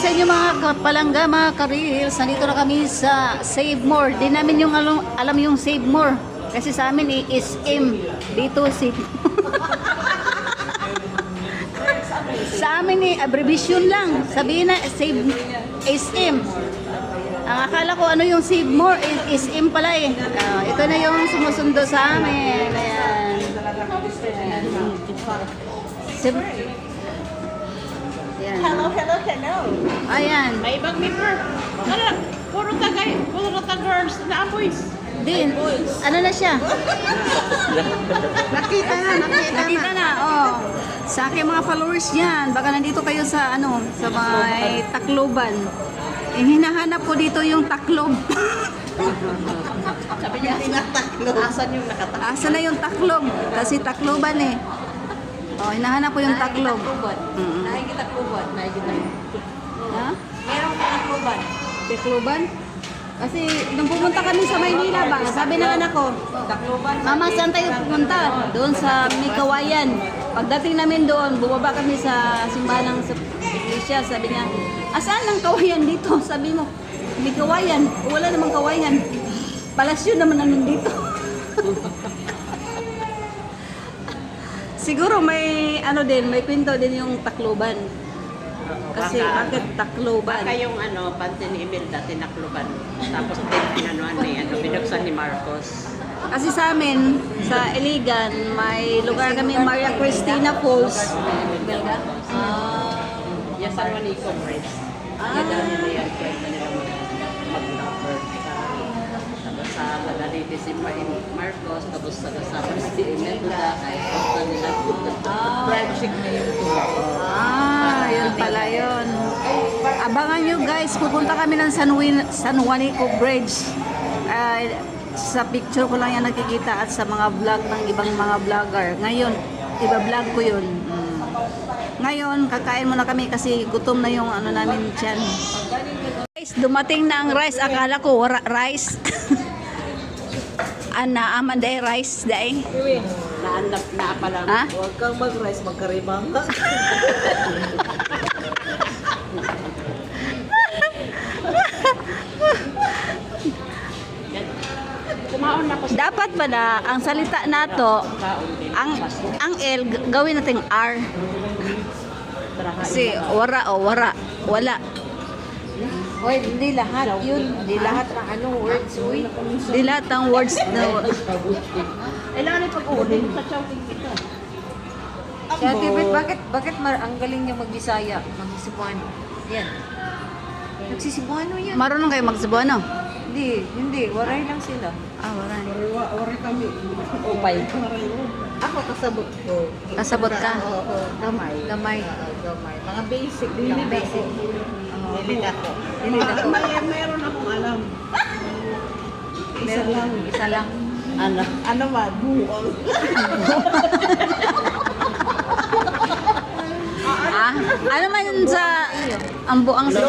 sa inyo mga kapalangga, mga ka-reels. Nandito na kami sa Save More. Di namin yung alam yung Save More. Kasi sa amin SM. Dito si... sa amin abbreviation lang. Sabihin na Save SM. Ang akala ko ano yung Save More, SM pala eh. Ito na yung sumusundo sa amin. Ayan. Ayan. Hello. Ayan. May ibang member. Ano, puro taga-girls na boys. Din, ano na siya? Nakita na, oh. Sa aking mga followers niyan, baka nandito kayo sa sa may Tacloban. Eh, hinahanap ko dito yung Taclob. Sabi niya, tinataklo. Asan yung nakataklo? Asa na yung Taclob? Kasi Tacloban eh. Oh, hinahanap ko yung Taclob. Nakikita kubot. Ha? Meron ka kubot. Tacloban? Kasi nung pumunta kami sa Maynila ba, sabi ng anak ko, Takloban. Mama, saan tayo pumunta? Doon sa Mikawayan. Pagdating namin doon, bumaba kami sa simbahan ng iglesia. Sabi niya, saan ang kawayan dito? Sabi mo, Mikawayan. Wala namang kawayan. Palasyo naman ang nandito. Siguro may may pinto din yung Tacloban. Kasi bakit Tacloban? Baka yung panty ni Imelda, tinakloban. Tapos binuksan ni Marcos. Kasi sa amin, sa Iligan, may lugar kami, Maria Cristina Falls. Belga? Yung San Juanico Bridge. Nadami na yan. Pwede nila mag-number. Tapos sa Lagalite si Marcos, tapos sa si Imelda, ay punta nila. Friendship na yung Yun pala yun. Abangan nyo guys, pupunta kami ng San Juanico Bridge. Sa picture ko lang yan nakikita at sa mga vlog ng ibang mga vlogger. Ngayon, iba-vlog ko yun. Ngayon, kakain muna kami kasi gutom na yung namin dyan. Guys, dumating na ang rice. Akala ko wala rice. Aman day rice day. naandap na pala. Ha? Huwag kang mag-rice, magkaribang ka. Kumaon na ko sa Dapat pala ang salita nato, ang L gawin nating R. Kasi wala. Oy, hindi lahat yun. Hindi lahat ng words, uy. Di lahat ng words na Kailangan yung pag-uulin sa chowking ito. Si Ate Beth, bakit ang galing niya mag-Bisaya, mag-Cebuano? Yan. Nagsisibuano yan. marunong kayo magsubuano. Hindi. Waray lang sila. Wala. Waray kami. Upay. Ako kasabot ko. Kasabot ka? Oo. Gamay. Gamay. Mga basic. Really basic. Nilid ako. Meron akong alam. Isa lang. Ano ba? Buong. Ano man yun sa ang buang sa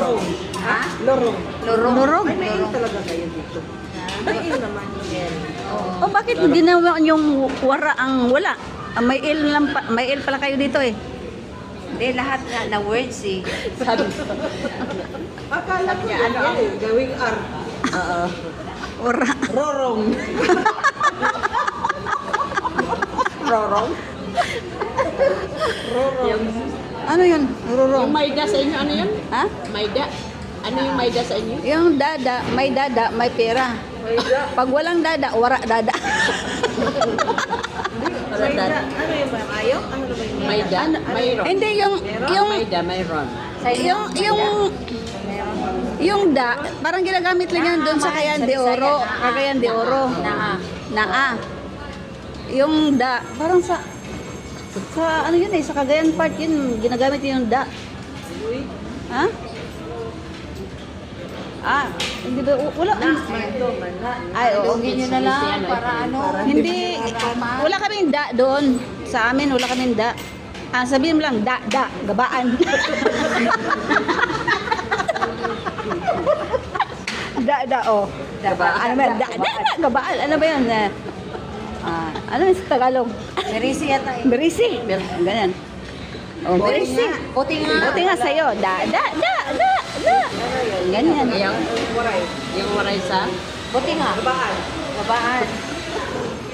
Ha? Lorong. Lurog? May talaga kayo dito. May naman yan. O bakit ginawa yung wara ang wala? May il pala kayo dito eh. Hindi, lahat na words eh. Akala ko niya, gawing R. Wara. Rorong. Rorong. Yung, Ano yun? Rurong. yung Maida sa inyo, ano yun? Ha? Maida. Ano yung Maida sa inyo? Yung dada, may pera. Pag walang dada, wara dada. Ano yung mayo? Ano ba yung Maida? Mayroon. Hindi yung Maida, mayroon. yung parang ginagamit lang yan doon sa Cagayan de Oro. Cagayan de Oro. Naa. Yung parang sa ano yun sa Cagayan part yun, ginagamit yung Ha? Hindi ba, wala. Ay, oo. Nyo na lang para ano. Hindi, wala kaming doon. Sa amin, wala kaming sabihin mo lang, gabaan. Gabaan. Ano ba, gabaan. Ano ba yun? Ano yung sa Tagalog? Merisi yata eh. Berisi. Ganyan. Oh, berisi. Puti nga. Buti nga sa'yo. Da. ganyan. Yung waray sa Buti nga. Babaan. Babaan.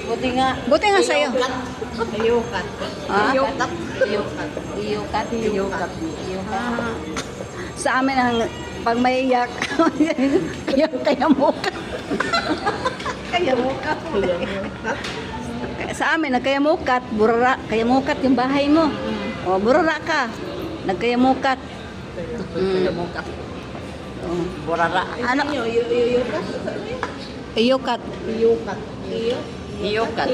Buti nga. Buti nga sa'yo. Iyukat. Ah? Iyukat. Iyukat. Iyukat. Ah, sa amin ang pag may iyak, kaya mukat. Kaya mukat. Sa amin, nagkayamukat, burara. Kayamukat yung bahay mo. O, burara ka. Nagkayamukat. Iyukat. O. Burara. Ano? Iyukat. Iyukat. Iyukat. Iyukat.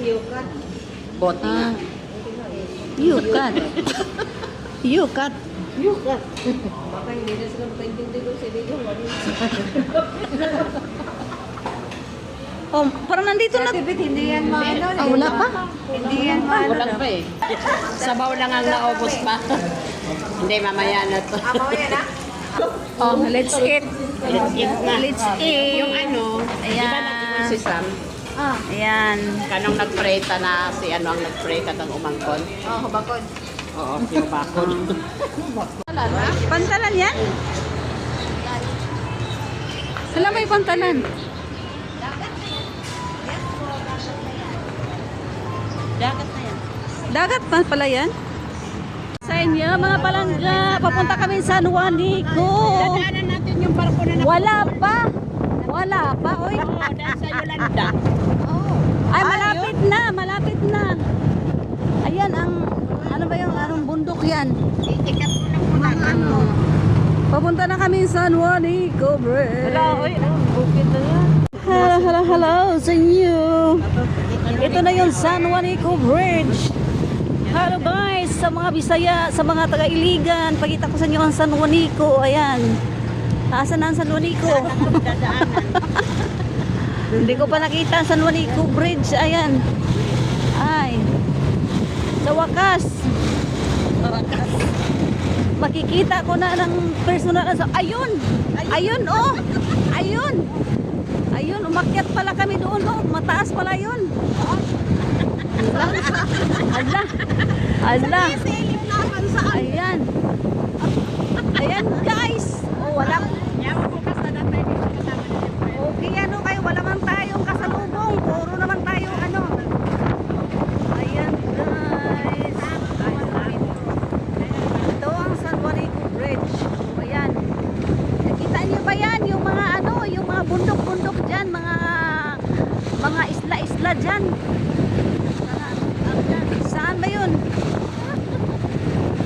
Iyukat. Boti nga. Ah. Iyukat. Iyukat. Iyukat. Baka hindi na sila makaintindi ko sa video. Oh, parang nandito na. Tibit, hindi yan maano. Ah, wala pa? Hindi yan maano. Walang pa eh. Sabaw lang ang naubos pa. Hindi, mamaya na to. Mamaya na? Oh, let's eat. Let's eat na. Let's eat. Yung ano, di ba Ayan. natin si Sam? Ah. Ayan. Kanong nagpreta na si ano ang nagpreta ng umangkon? Oh, hubakon. Oo, si Bakon. Pantalan yan? Wala may pantalan. Dagat na yan. Dagat pa pala yan? Sa inyo, mga palangga, papunta kami sa San Juanico. Dadaanan natin yung barko na Wala pa. Wala pa, oy. dahil sa Yolanda. Ay, malapit na, malapit na. Ayan, ano ba yung anong bundok yan? Ikat mo lang muna. Ano? Papunta na kami sa San Juanico Bridge. Bukit na yan. Hello sa inyo. Ito na yung San Juanico Bridge. Hello guys, sa mga Bisaya, sa mga taga-Iligan, pakita ko sa inyo ang San Juanico. Ayan. Nasaan na ang San Juanico? Hindi ko pa nakita ang San Juanico Bridge. Ayan. Ay. Sa wakas. Makikita ko na ng personal. Ayun! Ayun, oh! Ayun! Ayun, umakyat pala kami doon, oh. Mataas pala yun. Ala. Ala. Ayan. Ayan, guys. Oh, wala. Okay, ano kayo? Wala man tayong kasalubong. Puro naman tayo, ano. Ayan, guys. Ito ang San Juanico Bridge. O, ayan. Nakita niyo ba yan? Yung mga, ano, yung mga bundok-bundok dyan. Mga isla-isla dyan. Saan ba yun?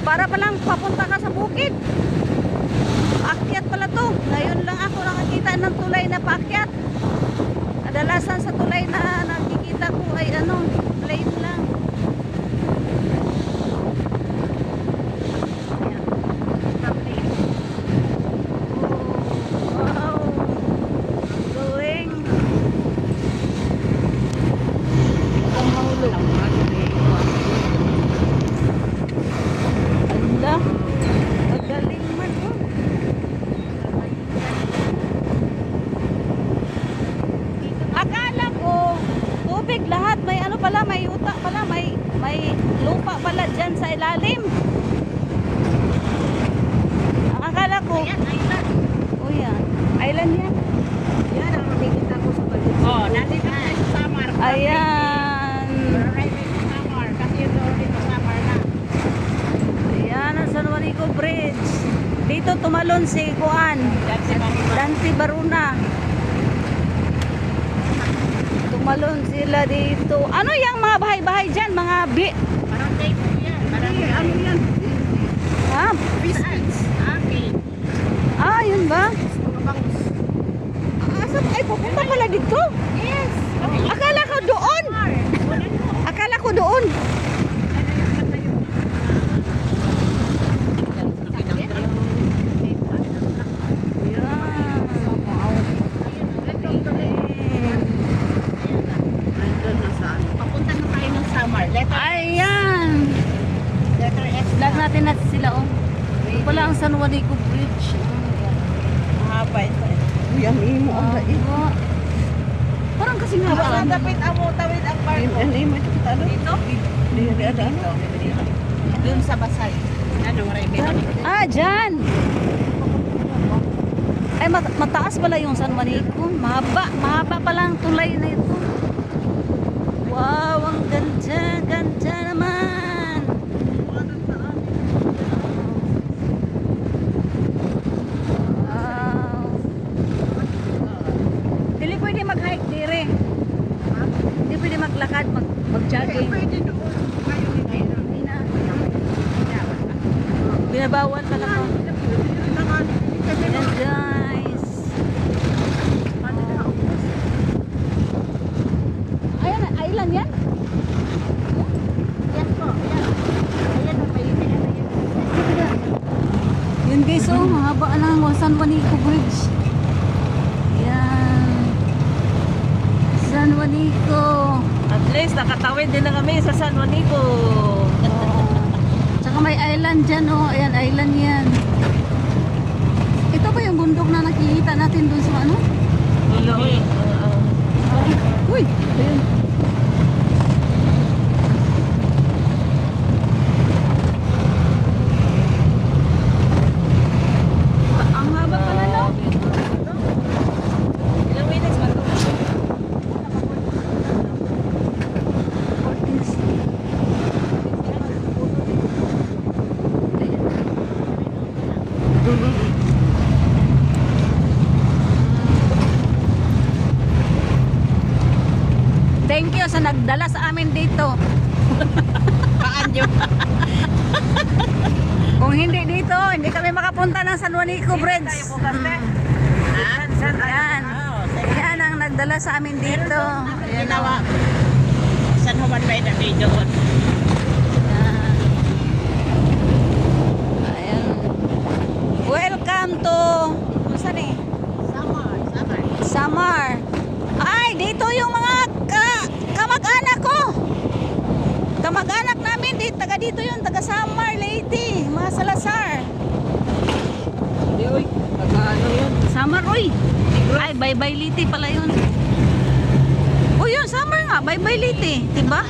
Para palang papunta ka sa bukid. Paakyat pala to. Ngayon lang ako nakakita ng tulay na paakyat. Kadalasan sa tulay na nakikita ko ay ano, plain lang. Ayan. Wow. Going. Ang mahulog. Ala. Magaling man, oh. Akala ko tubig lahat, may ano pala, may utak pala, may lupa pala dyan sa ilalim. Ang akala ko, oh yan, island yan. Yan ang makikita ko sa balik. Oh, nandito na sa Samar. Ayan. Right sa Samar. Kasi yung doon dito Samar na. Ayan ang San Juanico Bridge. Dito tumalon si Juan Dante Baruna. Tumalon sila dito. Ano yung mga bahay-bahay dyan? Mga Parang tayo yan. Parang ano yan? ha? Business. Okay. Ah, yun ba? Mga bangus. Asa? Ay, pupunta pala dito? Yes. Akala ko doon. Akala ko doon. Papunta na tayo ng Samar. Ayan. Letter S. Vlog natin sila, oh. Ito pala ang San Juanico Bridge. Mahaba ito. Uy, ang imo. Ah, parang kasing haba. Dapat amo tawid ang barko. Ano yung ito? Dito? Dito. Doon sa Basay. Ano, Rebe? Ah, dyan. mataas pala yung San Juanico. Mahaba pala ang tulay na ito. Wow, ang ganda, ganda naman. Wow. Dili pwede mag-hike dire. Hindi pwede maglakad, mag-jogging. Binabawal pala ko. Ayan guys. Ayan, island yan? Yan po. Yan. Ayan ang mainit. Yun guys, oh, mahaba lang ang San Juanico Bridge. Yan. San Juanico. At least nakatawid din na kami sa San Juanico. Tsaka may island dyan, oh. Ayan, island yan. Ito ba yung bundok na nakikita natin dun sa ano? Uy! Ayun. Ang haba pala, no? Ilang minutes ba ito? 14. Thank you sa nagdala sa amin dito. Paanyo. Kung hindi dito, hindi kami makapunta ng San Juanico Bridge. Yan. Yan ang nagdala sa amin dito. Ayan, Ginawa. San Juan ba na video ko? Yan. Ayan. Welcome to saan eh? Samar. Samar. Ay, dito yung mga kamag-anak ko. Kamag-anak namin, taga dito yun, taga Samar, Leyte, mga Salazar. Hindi, uy. Pagkaano yun? Samar, uy. Ay, Bye-bye Leyte pala yun. Uy, yun, Samar nga, Bye-bye Leyte, diba?